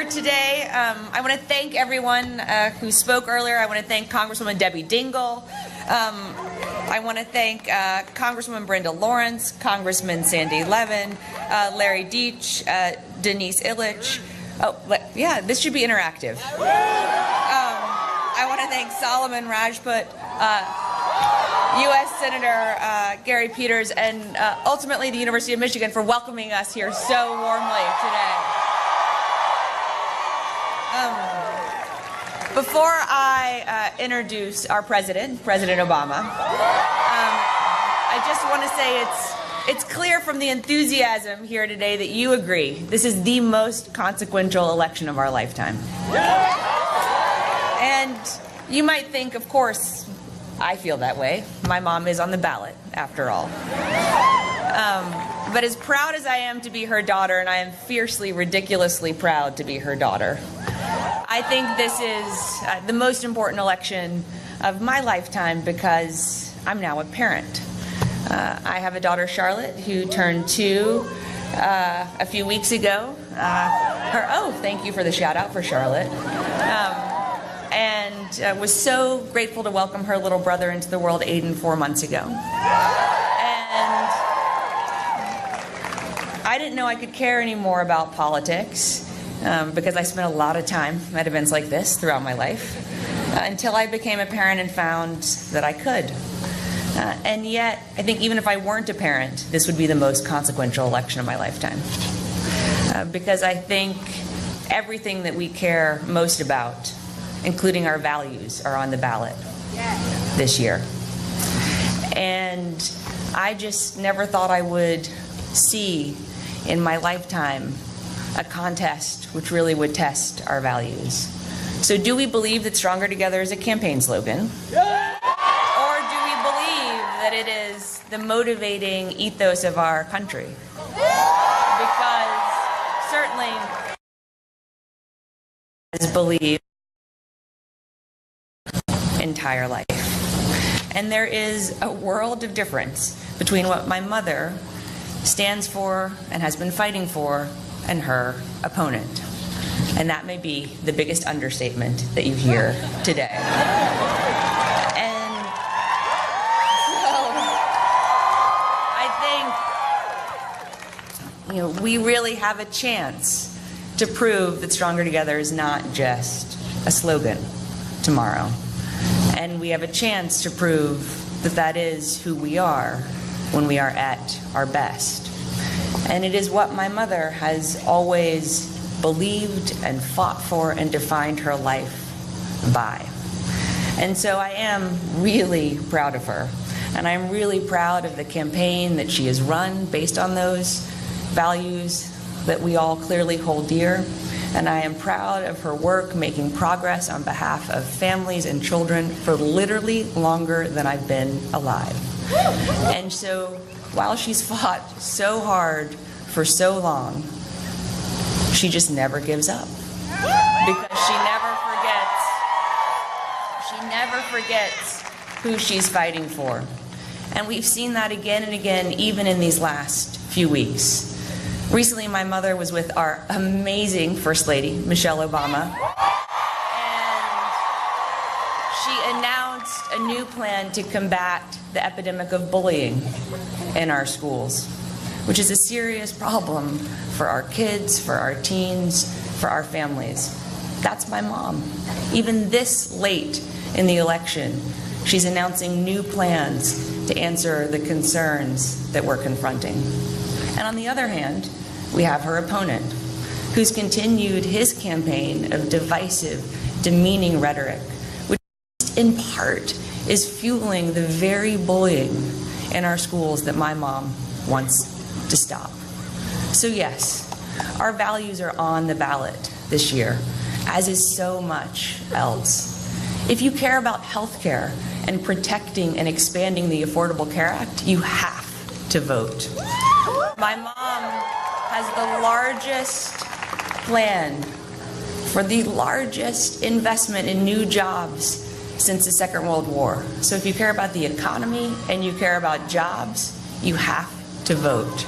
here today. I want to thank everyone who spoke earlier. I want to thank Congresswoman Debbie Dingell. I want to thank Congresswoman Brenda Lawrence, Congressman Sandy Levin, Larry Deitch, Denise Illich. Oh, yeah, this should be interactive. I want to thank Solomon Rajput, U.S. Senator Gary Peters, and ultimately the University of Michigan for welcoming us here so warmly today. Before I introduce our president, President Obama, I just want to say it's clear from the enthusiasm here today that you agree this is the most consequential election of our lifetime. And you might think, of course, I feel that way. My mom is on the ballot, after all. But as proud as I am to be her daughter, and I am fiercely, ridiculously proud to be her daughter, I think this is the most important election of my lifetime because I'm now a parent. I have a daughter, Charlotte, who turned 2 a few weeks ago. Thank you for the shout out for Charlotte. And was so grateful to welcome her little brother into the world, Aiden, 4 months ago. And I didn't know I could care any more about politics because I spent a lot of time at events like this throughout my life until I became a parent and found that I could. And yet, I think even if I weren't a parent, this would be the most consequential election of my lifetime. Because I think everything that we care most about, including our values, are on the ballot this year. And I just never thought I would see in my lifetime a contest which really would test our values. So do we believe that Stronger Together is a campaign slogan? Or do we believe that it is the motivating ethos of our country? Because certainly has believed entire life. And there is a world of difference between what my mother stands for and has been fighting for and her opponent. And that may be the biggest understatement that you hear today. And so I think, we really have a chance to prove that Stronger Together is not just a slogan tomorrow. And we have a chance to prove that that is who we are when we are at our best. And it is what my mother has always believed and fought for and defined her life by. And so I am really proud of her. And I'm really proud of the campaign that she has run based on those values that we all clearly hold dear. And I am proud of her work making progress on behalf of families and children for literally longer than I've been alive. And so while she's fought so hard for so long, she just never gives up. Because she never forgets who she's fighting for. And we've seen that again and again, even in these last few weeks. Recently, my mother was with our amazing First Lady, Michelle Obama, and she announced a new plan to combat the epidemic of bullying in our schools, which is a serious problem for our kids, for our teens, for our families. That's my mom. Even this late in the election, she's announcing new plans to answer the concerns that we're confronting. And on the other hand, we have her opponent, who's continued his campaign of divisive, demeaning rhetoric, which in part is fueling the very bullying in our schools that my mom wants to stop. So yes, our values are on the ballot this year, as is so much else. If you care about health care and protecting and expanding the Affordable Care Act, you have to vote. My mom has the largest plan for the largest investment in new jobs since the Second World War. So if you care about the economy and you care about jobs, you have to vote.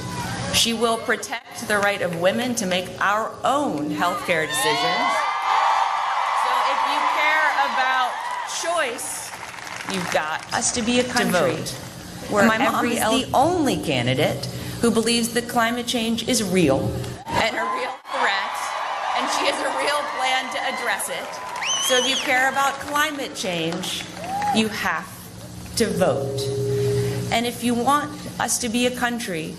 She will protect the right of women to make our own healthcare decisions. So if you care about choice, you've got us to be a country where my mom is the only candidate who believes that climate change is real and a real threat, and she has a real plan to address it. So if you care about climate change, you have to vote. And if you want us to be a country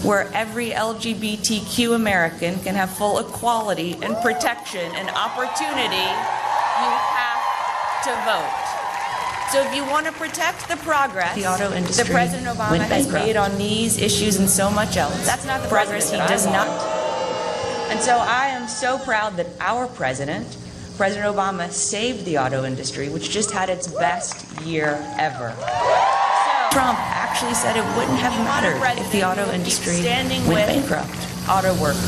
where every LGBTQ American can have full equality and protection and opportunity, you have to vote. So if you want to protect the progress the auto industry that President Obama has made on these issues and so much else, that's not the progress he does not. And so I am so proud that our president, President Obama, saved the auto industry, which just had its best year ever. So Trump actually said it wouldn't have mattered if the auto industry went bankrupt. Auto workers.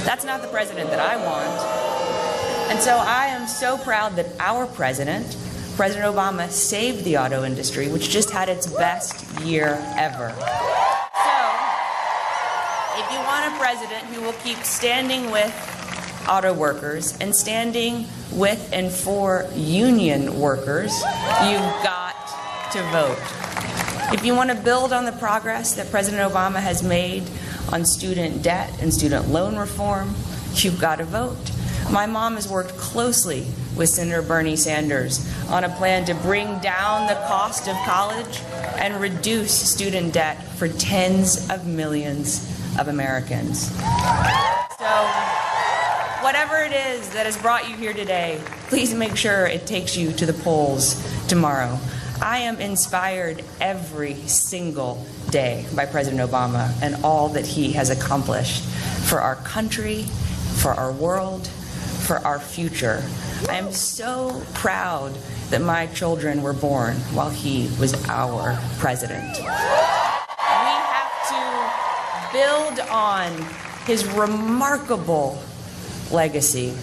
That's not the president that I want. And so I am so proud that our president, President Obama, saved the auto industry, which just had its best year ever. So, if you want a president who will keep standing with auto workers and standing with and for union workers, you've got to vote. If you want to build on the progress that President Obama has made on student debt and student loan reform, you've got to vote. My mom has worked closely with Senator Bernie Sanders on a plan to bring down the cost of college and reduce student debt for tens of millions of Americans. So, whatever it is that has brought you here today, please make sure it takes you to the polls tomorrow. I am inspired every single day by President Obama and all that he has accomplished for our country, for our world, for our future. I am so proud that my children were born while he was our president. We have to build on his remarkable legacy,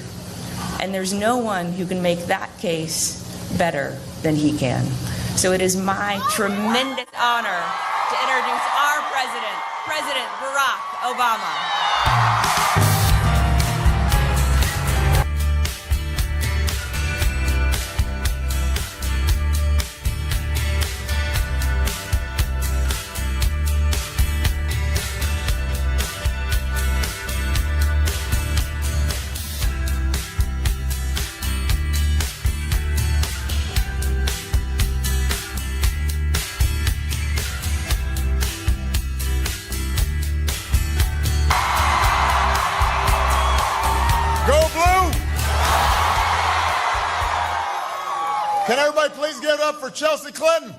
and there's no one who can make that case better than he can. So it is my tremendous honor to introduce our president, President Barack Obama. Can everybody please give it up for Chelsea Clinton?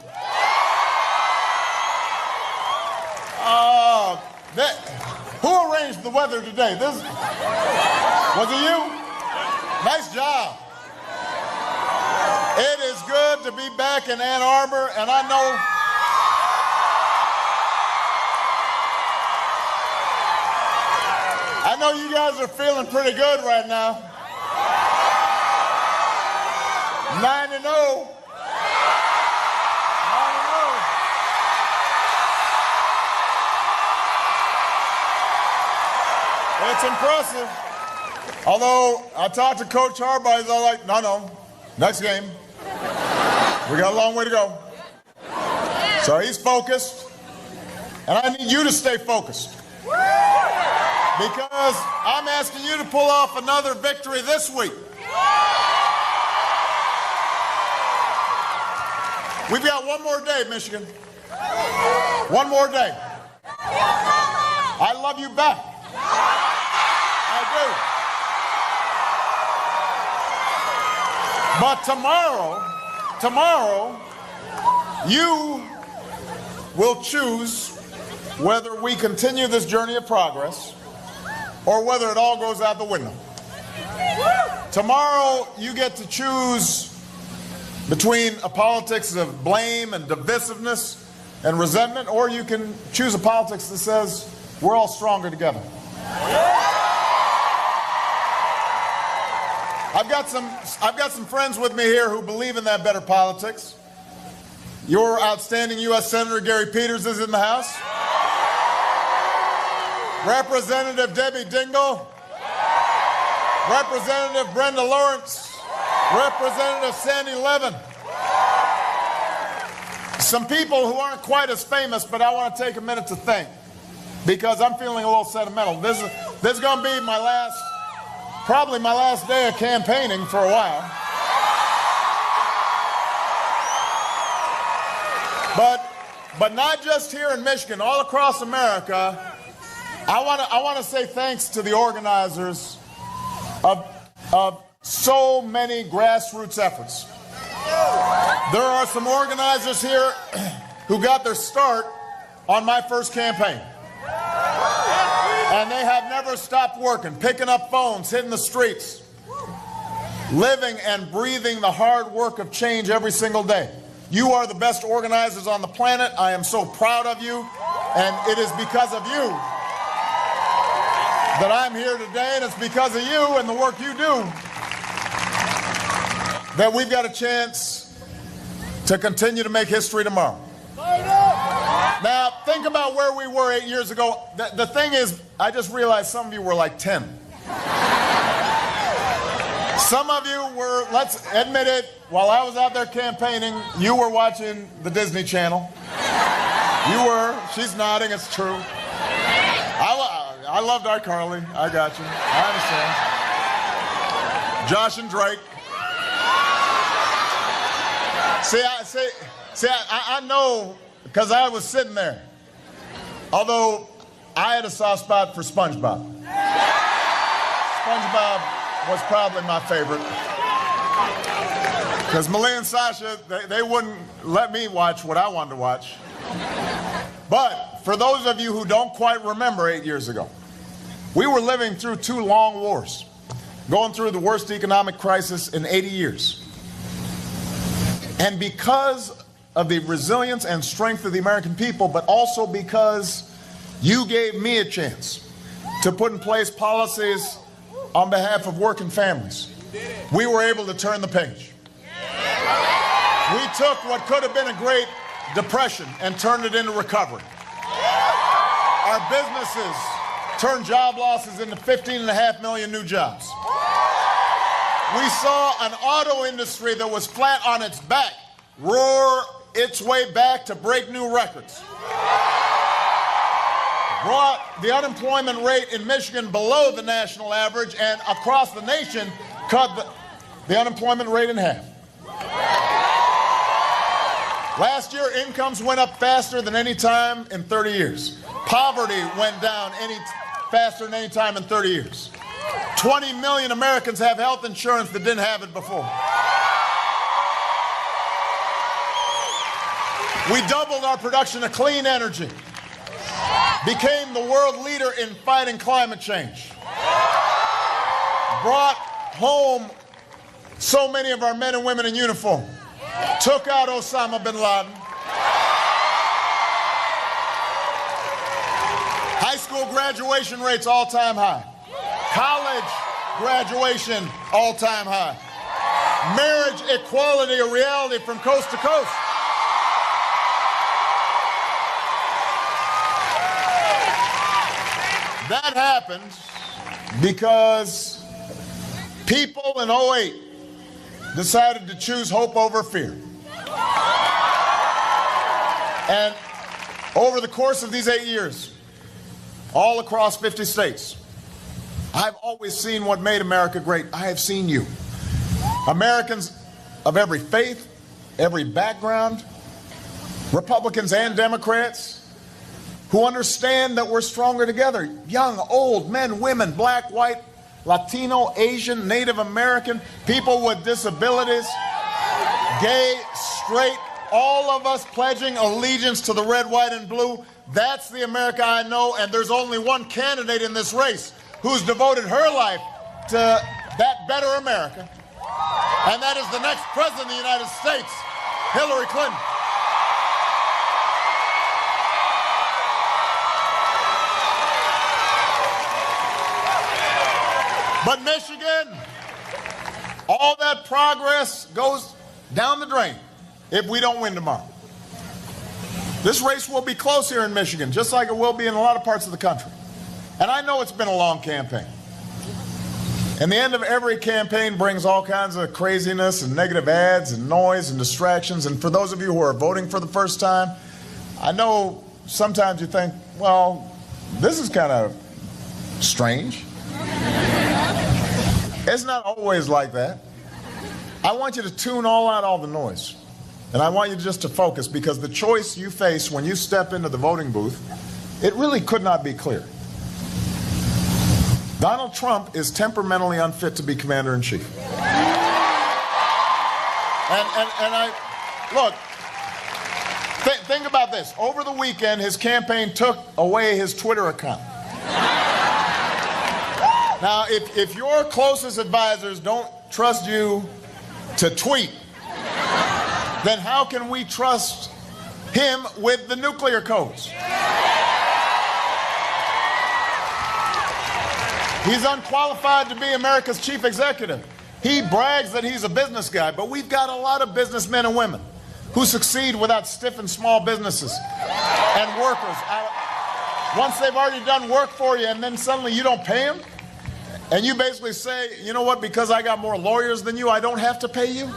Who arranged the weather today? Was it you? Nice job. It is good to be back in Ann Arbor, and I know you guys are feeling pretty good right now. 9-0. 9-0. It's impressive. Although I talked to Coach Arbor, he's all like, no, next game. We got a long way to go. So he's focused. And I need you to stay focused. Because I'm asking you to pull off another victory this week. We've got one more day, Michigan. One more day. I love you back. I do. But tomorrow, you will choose whether we continue this journey of progress or whether it all goes out the window. Tomorrow, you get to choose between a politics of blame and divisiveness and resentment, or you can choose a politics that says we're all stronger together. I've got some friends with me here who believe in that better politics. Your outstanding U.S. Senator Gary Peters is in the house. Representative Debbie Dingell, Representative Brenda Lawrence, Representative Sandy Levin. Some people who aren't quite as famous, but I want to take a minute to thank, because I'm feeling a little sentimental. This is going to be probably my last day of campaigning for a while. But not just here in Michigan, all across America, I want to say thanks to the organizers of so many grassroots efforts. There are some organizers here who got their start on my first campaign. And they have never stopped working, picking up phones, hitting the streets, living and breathing the hard work of change every single day. You are the best organizers on the planet. I am so proud of you, and it is because of you that I'm here today, and it's because of you and the work you do that we've got a chance to continue to make history tomorrow. Now, think about where we were 8 years ago. The thing is, I just realized some of you were like 10. Some of you were, let's admit it, while I was out there campaigning, you were watching the Disney Channel. You were. She's nodding. It's true. I loved iCarly. I got you. I understand. Josh and Drake. See, I know, because I was sitting there. Although I had a soft spot for SpongeBob. SpongeBob was probably my favorite. Because Malia and Sasha, they wouldn't let me watch what I wanted to watch. But for those of you who don't quite remember 8 years ago, we were living through 2 long wars, going through the worst economic crisis in 80 years. And because of the resilience and strength of the American people, but also because you gave me a chance to put in place policies on behalf of working families, we were able to turn the page. We took what could have been a Great Depression and turned it into recovery. Our businesses turned job losses into 15.5 million new jobs. We saw an auto industry that was flat on its back roar its way back to break new records. Brought the unemployment rate in Michigan below the national average, and across the nation cut the unemployment rate in half. Last year, incomes went up faster than any time in 30 years. Poverty went down faster than any time in 30 years. 20 million Americans have health insurance that didn't have it before. We doubled our production of clean energy, became the world leader in fighting climate change, brought home so many of our men and women in uniform, took out Osama bin Laden. High school graduation rates all-time high. College graduation all-time high. Marriage equality a reality from coast to coast. That happened because people in 2008 decided to choose hope over fear. And over the course of these 8 years, all across 50 states, I've always seen what made America great. I have seen you. Americans of every faith, every background, Republicans and Democrats, who understand that we're stronger together. Young, old, men, women, black, white, Latino, Asian, Native American, people with disabilities, gay, straight, all of us pledging allegiance to the red, white, and blue. That's the America I know, and there's only one candidate in this race who's devoted her life to that better America, and that is the next president of the United States, Hillary Clinton. But Michigan, all that progress goes down the drain if we don't win tomorrow. This race will be close here in Michigan, just like it will be in a lot of parts of the country. And I know it's been a long campaign. And the end of every campaign brings all kinds of craziness and negative ads and noise and distractions. And for those of you who are voting for the first time, I know sometimes you think, well, this is kind of strange. It's not always like that. I want you to tune out all the noise. And I want you just to focus, because the choice you face when you step into the voting booth, it really could not be clear. Donald Trump is temperamentally unfit to be commander-in-chief. Look, think about this. Over the weekend, his campaign took away his Twitter account. Now, if your closest advisors don't trust you to tweet, then how can we trust him with the nuclear codes? He's unqualified to be America's chief executive. He brags that he's a business guy, but we've got a lot of businessmen and women who succeed without stiffing small businesses and workers. Once they've already done work for you and then suddenly you don't pay them, and you basically say, you know what, because I got more lawyers than you, I don't have to pay you?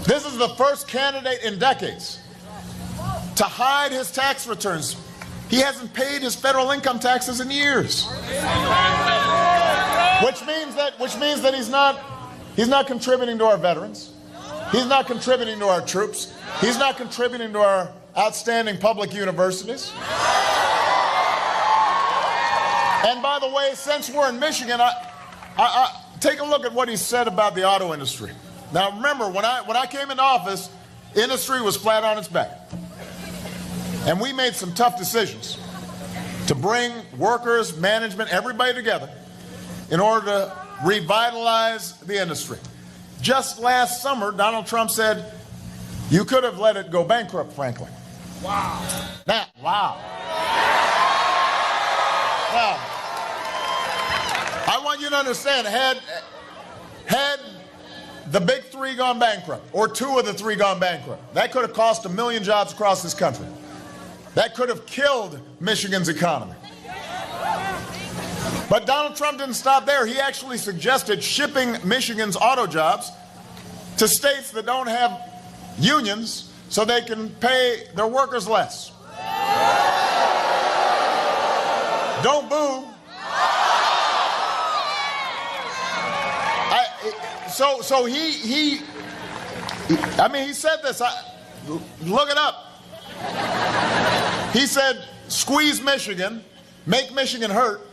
This is the first candidate in decades to hide his tax returns. He hasn't paid his federal income taxes in years. Which means that he's not contributing to our veterans. He's not contributing to our troops. He's not contributing to our outstanding public universities. And by the way, since we're in Michigan, I take a look at what he said about the auto industry. Now remember, when I came into office, industry was flat on its back. And we made some tough decisions to bring workers, management, everybody together in order to revitalize the industry. Just last summer, Donald Trump said, you could have let it go bankrupt, frankly. Wow. Now, wow. Now, I want you to understand, had the big three gone bankrupt, or two of the three gone bankrupt, that could have cost 1 million jobs across this country. That could have killed Michigan's economy. But Donald Trump didn't stop there. He actually suggested shipping Michigan's auto jobs to states that don't have unions so they can pay their workers less. Don't boo. He said this. Look it up. He said, squeeze Michigan, make Michigan hurt,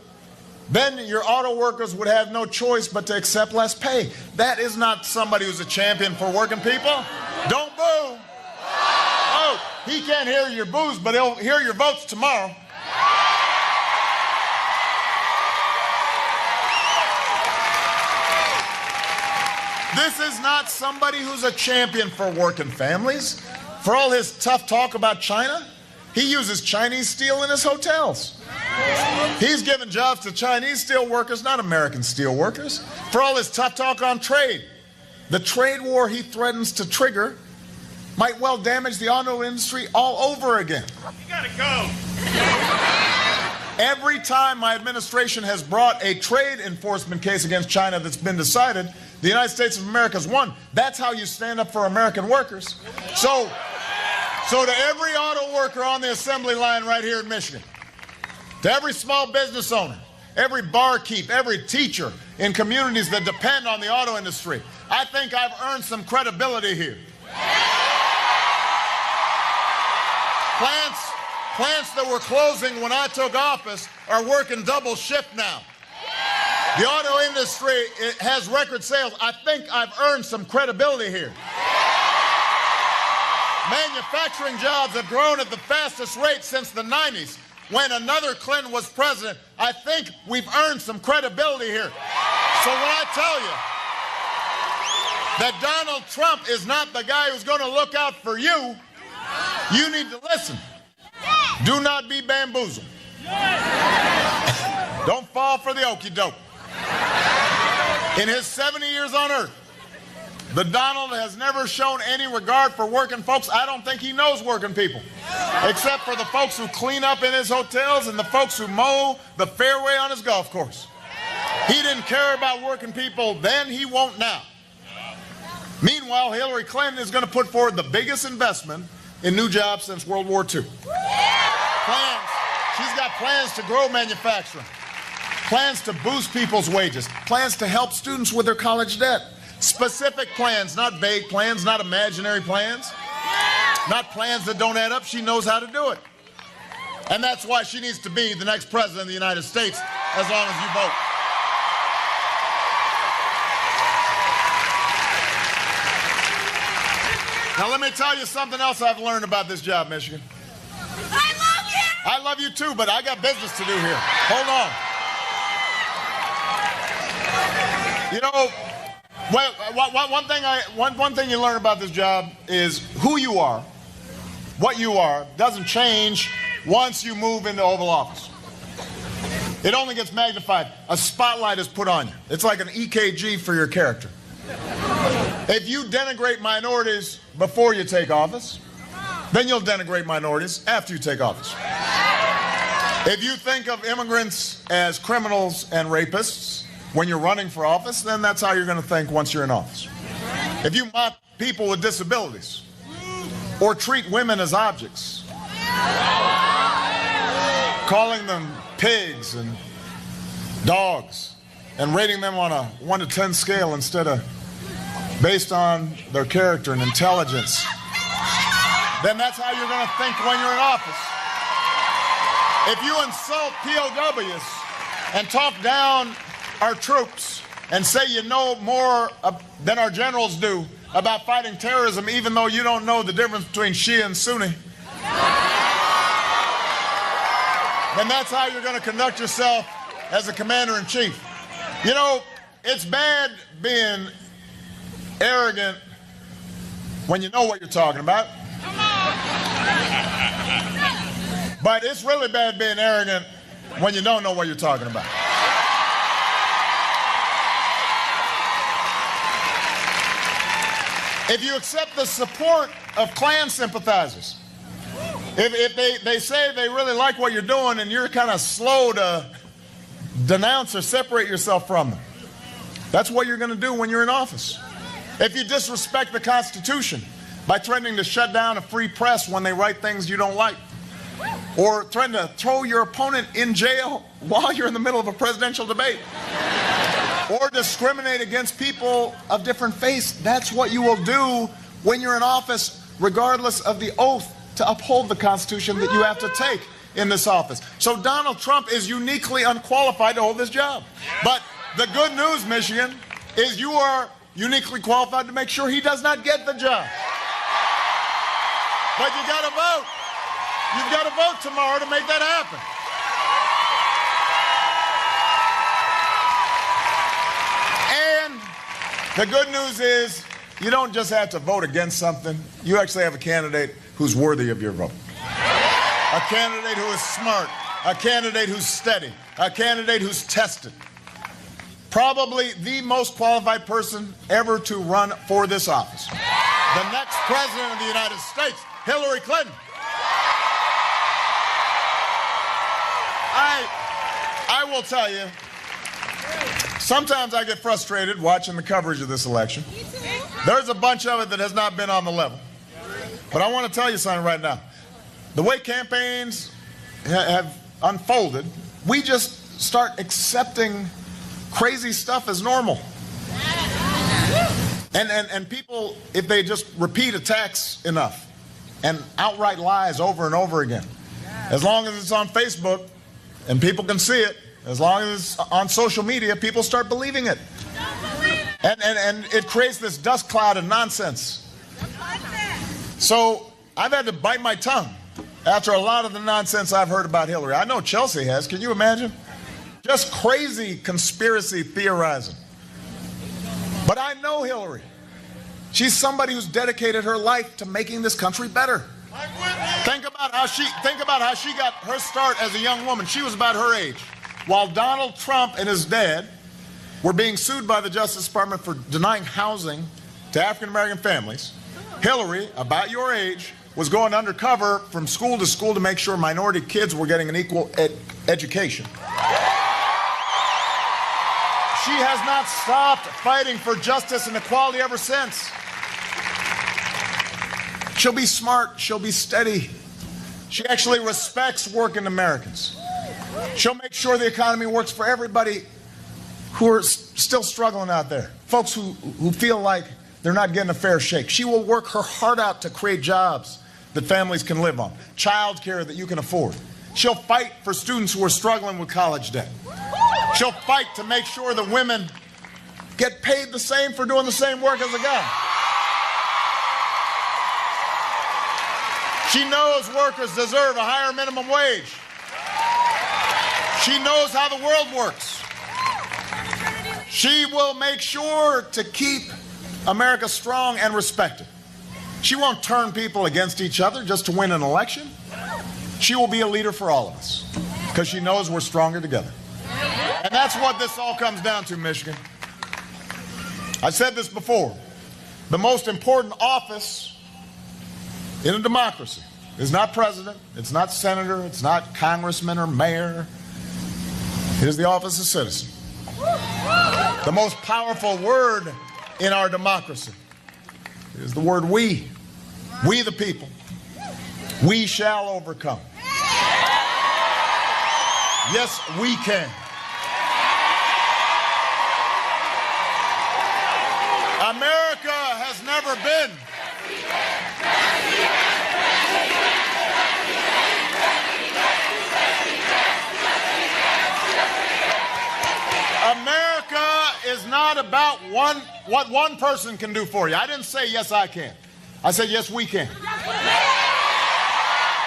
then your auto workers would have no choice but to accept less pay. That is not somebody who's a champion for working people. Don't boo. Oh, he can't hear your boos, but he'll hear your votes tomorrow. This is not somebody who's a champion for working families. For all his tough talk about China, he uses Chinese steel in his hotels. He's giving jobs to Chinese steel workers, not American steel workers. For all his tough talk on trade, the trade war he threatens to trigger might well damage the auto industry all over again. You gotta go. Every time my administration has brought a trade enforcement case against China that's been decided, the United States of America's won. That's how you stand up for American workers. So to every auto worker on the assembly line right here in Michigan, to every small business owner, every barkeep, every teacher in communities that depend on the auto industry, I think I've earned some credibility here. Plants that were closing when I took office are working double shift now. The auto industry has record sales. I think I've earned some credibility here. Manufacturing jobs have grown at the fastest rate since the 90s. When another Clinton was president, I think we've earned some credibility here. So when I tell you that Donald Trump is not the guy who's going to look out for you, you need to listen. Do not be bamboozled. Don't fall for the okie doke. In his 70 years on earth, The Donald has never shown any regard for working folks. I don't think he knows working people, except for the folks who clean up in his hotels and the folks who mow the fairway on his golf course. He didn't care about working people then, he won't now. Meanwhile, Hillary Clinton is going to put forward the biggest investment in new jobs since World War II. Plans. She's got plans to grow manufacturing, plans to boost people's wages, plans to help students with their college debt. Specific plans, not vague plans, not imaginary plans, not plans that don't add up. She knows how to do it. And that's why she needs to be the next president of the United States as long as you vote. Now let me tell you something else I've learned about this job, Michigan. I love you! I love you too, but I got business to do here. Hold on. You know, one thing you learn about this job is who you are, what you are, doesn't change once you move into Oval Office. It only gets magnified. A spotlight is put on you. It's like an EKG for your character. If you denigrate minorities before you take office, then you'll denigrate minorities after you take office. If you think of immigrants as criminals and rapists when you're running for office, then that's how you're going to think once you're in office. If you mock people with disabilities or treat women as objects, calling them pigs and dogs and rating them on a 1 to 10 scale instead of based on their character and intelligence, then that's how you're going to think when you're in office. If you insult POWs and talk down our troops and say you know more than our generals do about fighting terrorism, even though you don't know the difference between Shia and Sunni, then that's how you're going to conduct yourself as a commander-in-chief. You know, it's bad being arrogant when you know what you're talking about. But it's really bad being arrogant when you don't know what you're talking about. If you accept the support of Klan sympathizers, if they say they really like what you're doing and you're kind of slow to denounce or separate yourself from them, that's what you're going to do when you're in office. If you disrespect the Constitution by threatening to shut down a free press when they write things you don't like, or threaten to throw your opponent in jail while you're in the middle of a presidential debate, or discriminate against people of different faiths, that's what you will do when you're in office, regardless of the oath to uphold the Constitution that you have to take in this office. So Donald Trump is uniquely unqualified to hold this job. But the good news, Michigan, is you are uniquely qualified to make sure he does not get the job. But you got to vote. You've got to vote tomorrow to make that happen. The good news is you don't just have to vote against something. You actually have a candidate who's worthy of your vote. A candidate who is smart. A candidate who's steady. A candidate who's tested. Probably the most qualified person ever to run for this office. The next president of the United States, Hillary Clinton. I will tell you, sometimes I get frustrated watching the coverage of this election. There's a bunch of it that has not been on the level. But I want to tell you something right now. The way campaigns have unfolded, we just start accepting crazy stuff as normal. And people, if they just repeat attacks enough and outright lies over and over again, as long as it's on Facebook and people can see it, as long as it's on social media, people start believing it. And it creates this dust cloud of nonsense. So I've had to bite my tongue after a lot of the nonsense I've heard about Hillary. I know Chelsea has. Can you imagine? Just crazy conspiracy theorizing. But I know Hillary. She's somebody who's dedicated her life to making this country better. Think about how she got her start as a young woman. She was about her age. While Donald Trump and his dad were being sued by the Justice Department for denying housing to African American families, Hillary, about your age, was going undercover from school to school to make sure minority kids were getting an equal education. She has not stopped fighting for justice and equality ever since. She'll be smart, she'll be steady. She actually respects working Americans. She'll make sure the economy works for everybody who are still struggling out there. Folks who feel like they're not getting a fair shake. She will work her heart out to create jobs that families can live on, child care that you can afford. She'll fight for students who are struggling with college debt. She'll fight to make sure that women get paid the same for doing the same work as a guy. She knows workers deserve a higher minimum wage. She knows how the world works. She will make sure to keep America strong and respected. She won't turn people against each other just to win an election. She will be a leader for all of us because she knows we're stronger together. And that's what this all comes down to, Michigan. I said this before. The most important office in a democracy is not president, it's not senator, it's not congressman or mayor. It is the office of citizen. The most powerful word in our democracy is the word we. We the people. We shall overcome. Yes, we can. America has never been. America is not about what one person can do for you. I didn't say yes I can. I said yes we can.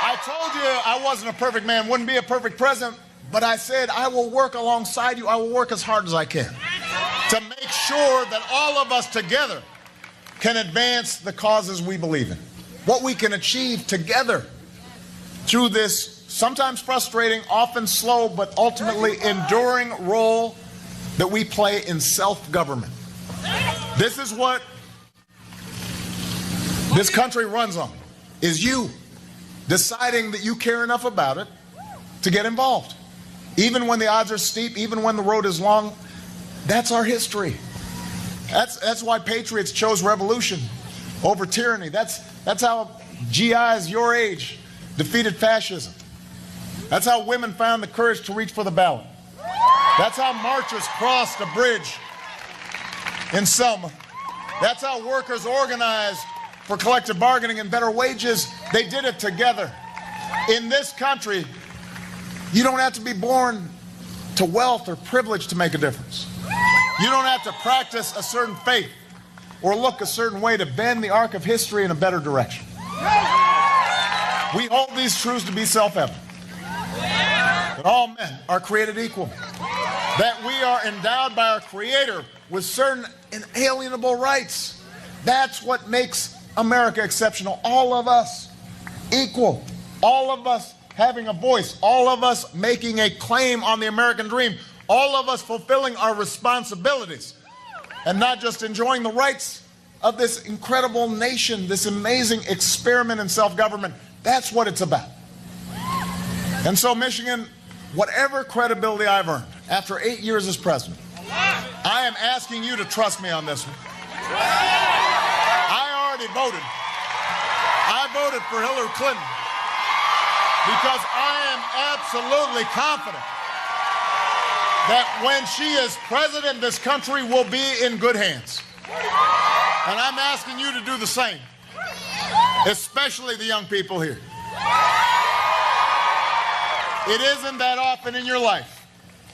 I told you I wasn't a perfect man, wouldn't be a perfect president, but I said I will work alongside you. I will work as hard as I can to make sure that all of us together can advance the causes we believe in. What we can achieve together through this sometimes frustrating, often slow, but ultimately enduring role that we play in self-government. This is what this country runs on, is you deciding that you care enough about it to get involved. Even when the odds are steep, even when the road is long, that's our history. That's why patriots chose revolution over tyranny. That's how GIs your age defeated fascism. That's how women found the courage to reach for the ballot. That's how marchers crossed a bridge in Selma. That's how workers organized for collective bargaining and better wages. They did it together. In this country, you don't have to be born to wealth or privilege to make a difference. You don't have to practice a certain faith or look a certain way to bend the arc of history in a better direction. We hold these truths to be self-evident. That all men are created equal. That we are endowed by our Creator with certain inalienable rights. That's what makes America exceptional. All of us equal. All of us having a voice. All of us making a claim on the American dream. All of us fulfilling our responsibilities. And not just enjoying the rights of this incredible nation, this amazing experiment in self-government. That's what it's about. And so, Michigan, whatever credibility I've earned after 8 years as president, I am asking you to trust me on this one. I already voted. I voted for Hillary Clinton because I am absolutely confident that when she is president, this country will be in good hands. And I'm asking you to do the same, especially the young people here. It isn't that often in your life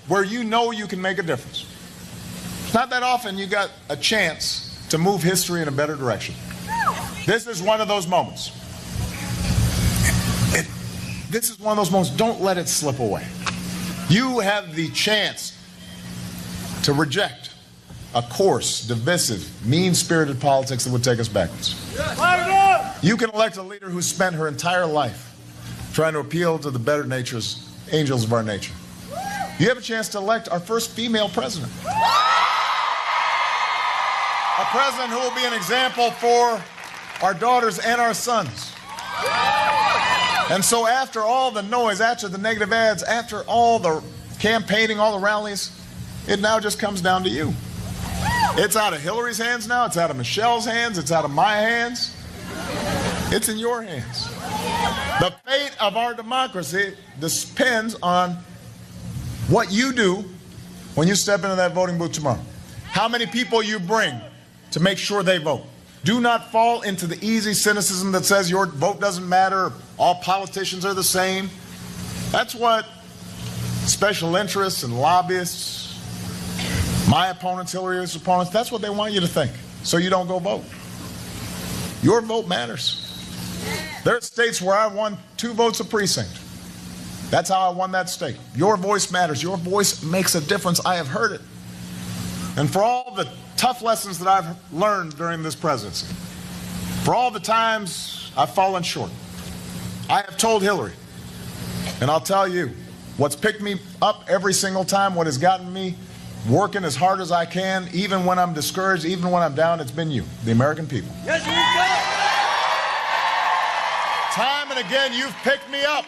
where you know you can make a difference. It's not that often you got a chance to move history in a better direction. This is one of those moments. This is one of those moments. Don't let it slip away. You have the chance to reject a coarse, divisive, mean-spirited politics that would take us backwards. You can elect a leader who spent her entire life trying to appeal to the better natures, angels of our nature. You have a chance to elect our first female president. a president who will be an example for our daughters and our sons. And so after all the noise, after the negative ads, after all the campaigning, all the rallies, it now just comes down to you. It's out of Hillary's hands now. It's out of Michelle's hands. It's out of my hands. It's in your hands. The fate of our democracy depends on what you do when you step into that voting booth tomorrow. How many people you bring to make sure they vote. Do not fall into the easy cynicism that says your vote doesn't matter, all politicians are the same. That's what special interests and lobbyists, my opponents, Hillary's opponents, that's what they want you to think, so you don't go vote. Your vote matters. There are states where I won 2 votes a precinct. That's how I won that state. Your voice matters. Your voice makes a difference. I have heard it. And for all the tough lessons that I've learned during this presidency, for all the times I've fallen short, I have told Hillary, and I'll tell you, what's picked me up every single time, what has gotten me working as hard as I can, even when I'm discouraged, even when I'm down, it's been you, the American people. Yes, you go. Time and again, you've picked me up.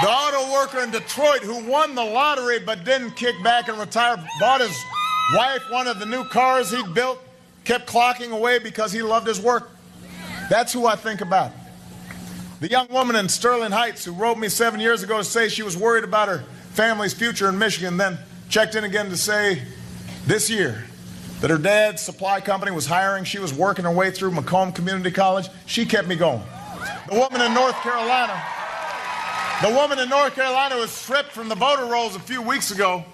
The auto worker in Detroit who won the lottery but didn't kick back and retire, bought his wife one of the new cars he'd built, kept clocking away because he loved his work. That's who I think about. The young woman in Sterling Heights who wrote me 7 years ago to say she was worried about her family's future in Michigan, then checked in again to say this year that her dad's supply company was hiring. She was working her way through Macomb Community College. She kept me going. The woman in North Carolina was stripped from the voter rolls a few weeks ago,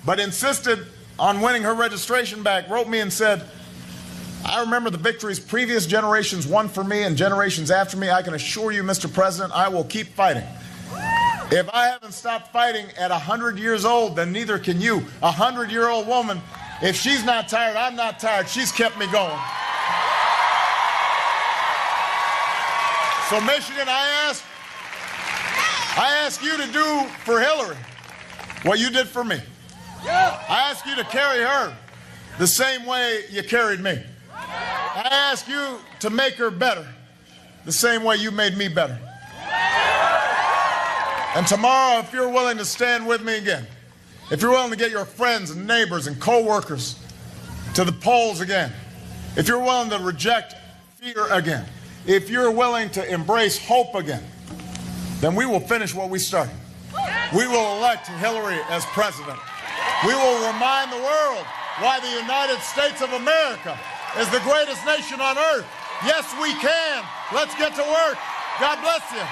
but insisted on winning her registration back, wrote me and said, I remember the victories previous generations won for me and generations after me. I can assure you, Mr. President, I will keep fighting. If I haven't stopped fighting at 100 years old, then neither can you. A 100-year-old woman, if she's not tired, I'm not tired. She's kept me going. So Michigan, I ask you to do for Hillary what you did for me. I ask you to carry her the same way you carried me. I ask you to make her better the same way you made me better. And tomorrow, if you're willing to stand with me again, if you're willing to get your friends and neighbors and co-workers to the polls again, if you're willing to reject fear again, if you're willing to embrace hope again, then we will finish what we started. We will elect Hillary as president. We will remind the world why the United States of America is the greatest nation on earth. Yes, we can. Let's get to work. God bless you.